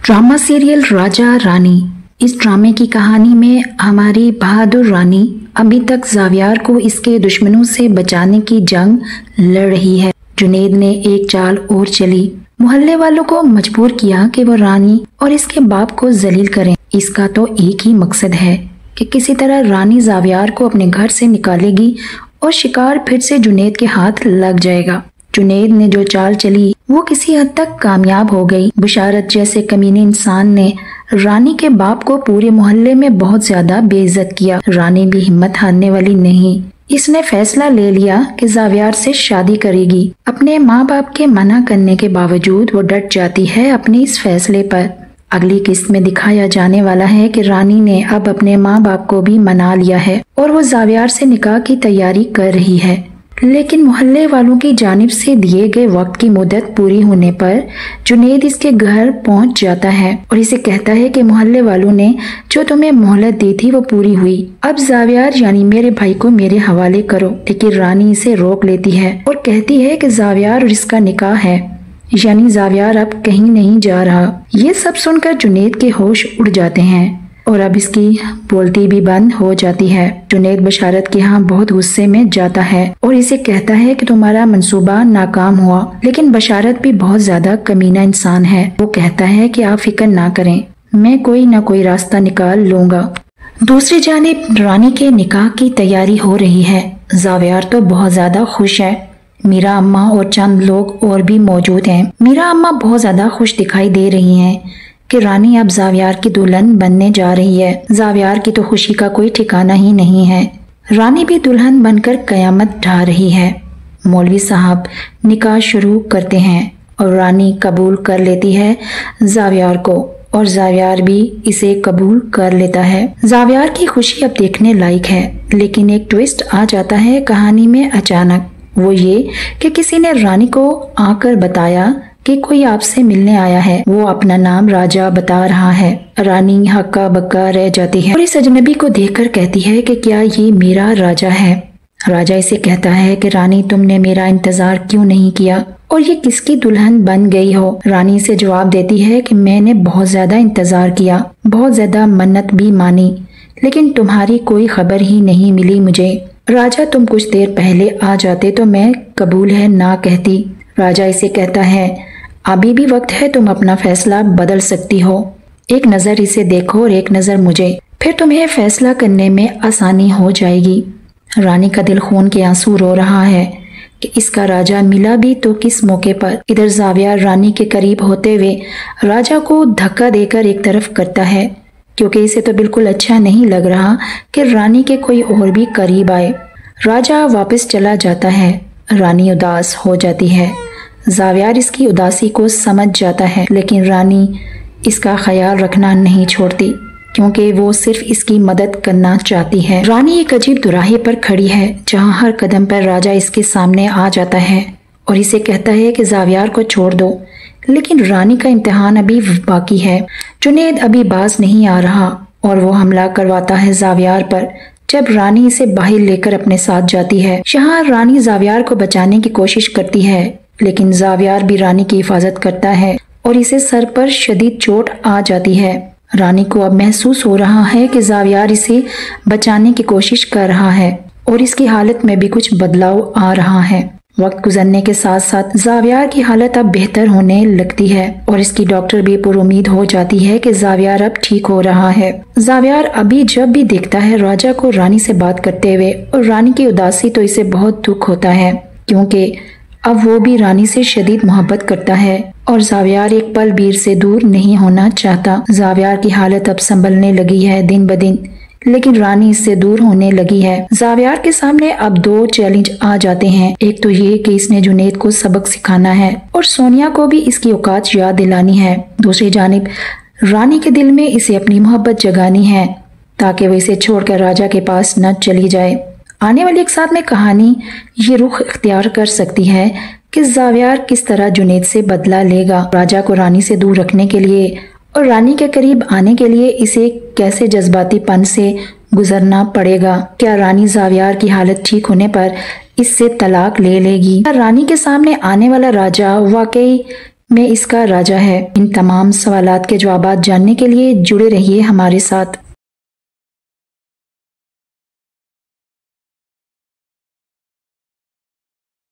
Drama serial Raja Rani. इस ड्रामे की कहानी में हमारी बहादुर रानी अभी तक ज़ावियार को इसके दुश्मनों से बचाने की जंग लड़ रही है। जुनैद ने एक चाल और चली, मोहल्ले वालों को मजबूर किया कि वो रानी और इसके बाप को जलील करें। इसका तो एक ही मकसद है कि किसी तरह रानी ज़ावियार को अपने घर से निकालेगी और शिकार फिर से जुनैद के हाथ लग जाएगा। जुनैद ने जो चाल चली वो किसी हद तक कामयाब हो गई। बुशारत जैसे कमीने इंसान ने रानी के बाप को पूरे मोहल्ले में बहुत ज्यादा बेइज्जत किया। रानी भी हिम्मत हारने वाली नहीं, इसने फैसला ले लिया कि ज़ावियार से शादी करेगी। अपने माँ बाप के मना करने के बावजूद वो डट जाती है अपने इस फैसले पर। अगली किस्त में दिखाया जाने वाला है कि रानी ने अब अपने माँ बाप को भी मना लिया है और वो ज़ावियार से निकाह की तैयारी कर रही है। लेकिन मोहल्ले वालों की जानिब से दिए गए वक्त की मुद्दत पूरी होने पर जुनैद इसके घर पहुंच जाता है और इसे कहता है कि मोहल्ले वालों ने जो तुम्हें मोहलत दी थी वो पूरी हुई, अब ज़ावियार यानी मेरे भाई को मेरे हवाले करो। लेकिन रानी इसे रोक लेती है और कहती है कि ज़ावियार और इसका निकाह है, यानी ज़ावियार अब कहीं नहीं जा रहा। ये सब सुनकर जुनैद के होश उड़ जाते हैं और अब इसकी बोलती भी बंद हो जाती है। जुनैद बशारत के यहाँ बहुत गुस्से में जाता है और इसे कहता है कि तुम्हारा मंसूबा नाकाम हुआ। लेकिन बशारत भी बहुत ज्यादा कमीना इंसान है। वो कहता है कि आप फिक्र ना करें, मैं कोई ना कोई रास्ता निकाल लूंगा। दूसरी जानिब रानी के निकाह की तैयारी हो रही है। ज़ावियार तो बहुत ज्यादा खुश है। मीरा अम्मा और चंद लोग और भी मौजूद हैं। मीरा अम्मा बहुत ज्यादा खुश दिखाई दे रही हैं कि रानी अब ज़ावियार की दुल्हन बनने जा रही है। ज़ावियार की तो खुशी का कोई ठिकाना ही नहीं है। रानी भी दुल्हन बनकर कयामत ढा रही है। मौलवी साहब निकाह शुरू करते हैं और रानी कबूल कर लेती है ज़ावियार को और ज़ावियार भी इसे कबूल कर लेता है। ज़ावियार की खुशी अब देखने लायक है। लेकिन एक ट्विस्ट आ जाता है कहानी में अचानक। वो ये कि किसी ने रानी को आकर बताया कि कोई आपसे मिलने आया है। वो अपना नाम राजा बता रहा है। रानी हक्का बक्का रह जाती है और इस अजनबी को देखकर कहती है कि क्या ये मेरा राजा है। राजा इसे कहता है कि रानी तुमने मेरा इंतजार क्यों नहीं किया और ये किसकी दुल्हन बन गई हो। रानी से जवाब देती है कि मैंने बहुत ज्यादा इंतजार किया, बहुत ज्यादा मन्नत भी मानी, लेकिन तुम्हारी कोई खबर ही नहीं मिली मुझे। राजा तुम कुछ देर पहले आ जाते तो मैं कबूल है ना कहती। राजा इसे कहता है अभी भी वक्त है, तुम अपना फैसला बदल सकती हो। एक नजर इसे देखो और एक नजर मुझे, फिर तुम्हें फैसला करने में आसानी हो जाएगी। रानी का दिल खून के आंसू रो रहा है कि इसका राजा मिला भी तो किस मौके पर। इधर ज़ावियार रानी के करीब होते हुए राजा को धक्का देकर एक तरफ करता है, क्योंकि इसे तो बिल्कुल अच्छा नहीं लग रहा कि रानी के कोई और भी करीब आए। राजा वापस चला जाता है। रानी उदास हो जाती है। ज़ावियार इसकी उदासी को समझ जाता है, लेकिन रानी इसका ख्याल रखना नहीं छोड़ती, क्योंकि वो सिर्फ इसकी मदद करना चाहती है। रानी एक अजीब दुराहे पर खड़ी है, जहाँ हर कदम पर राजा इसके सामने आ जाता है और इसे कहता है कि ज़ावियार को छोड़ दो। लेकिन रानी का इम्तिहान अभी बाकी है। जुनैद अभी बाज नहीं आ रहा और वो हमला करवाता है ज़ावियार पर। जब रानी इसे बाहर लेकर अपने साथ जाती है, जहाँ रानी ज़ावियार को बचाने की कोशिश करती है, लेकिन ज़ावियार भी रानी की हिफाजत करता है और इसे सर पर शदीद चोट आ जाती है। रानी को अब महसूस हो रहा है कि ज़ावियार इसे बचाने की कोशिश कर रहा है और इसकी हालत में भी कुछ बदलाव आ रहा है। वक्त गुजरने के साथ साथ ज़ावियार की हालत अब बेहतर होने लगती है और इसकी डॉक्टर भी पुरुमीद हो जाती है कि ज़ावियार अब ठीक हो रहा है। ज़ावियार अभी जब भी देखता है राजा को रानी से बात करते हुए और रानी की उदासी, तो इसे बहुत दुख होता है, क्योंकि अब वो भी रानी से शदीद मोहब्बत करता है और ज़ावियार एक पल भी से दूर नहीं होना चाहता। ज़ावियार की हालत अब संभलने लगी है दिन ब दिन, लेकिन रानी इससे दूर होने लगी है। ज़ावियार के सामने अब दो चैलेंज आ जाते हैं। एक तो ये कि इसने जुनैद को सबक सिखाना है और सोनिया को भी इसकी औकात याद दिलानी है। दूसरी जानिब रानी के दिल में इसे अपनी मोहब्बत जगानी है, ताकि वो इसे छोड़कर राजा के पास न चली जाए। आने वाली एक साथ में कहानी ये रुख इख्तियार कर सकती है कि ज़ावियार किस तरह जुनैद से बदला लेगा। राजा को रानी से दूर रखने के लिए और रानी के करीब आने के लिए इसे कैसे जज्बातीपन से गुजरना पड़ेगा। क्या रानी ज़ावियार की हालत ठीक होने पर इससे तलाक ले लेगी? रानी के सामने आने वाला राजा वाकई میں اس کا راجا ہے۔ ان تمام سوالات کے جوابات جاننے کے لیے جڑے رہیے ہمارے ساتھ۔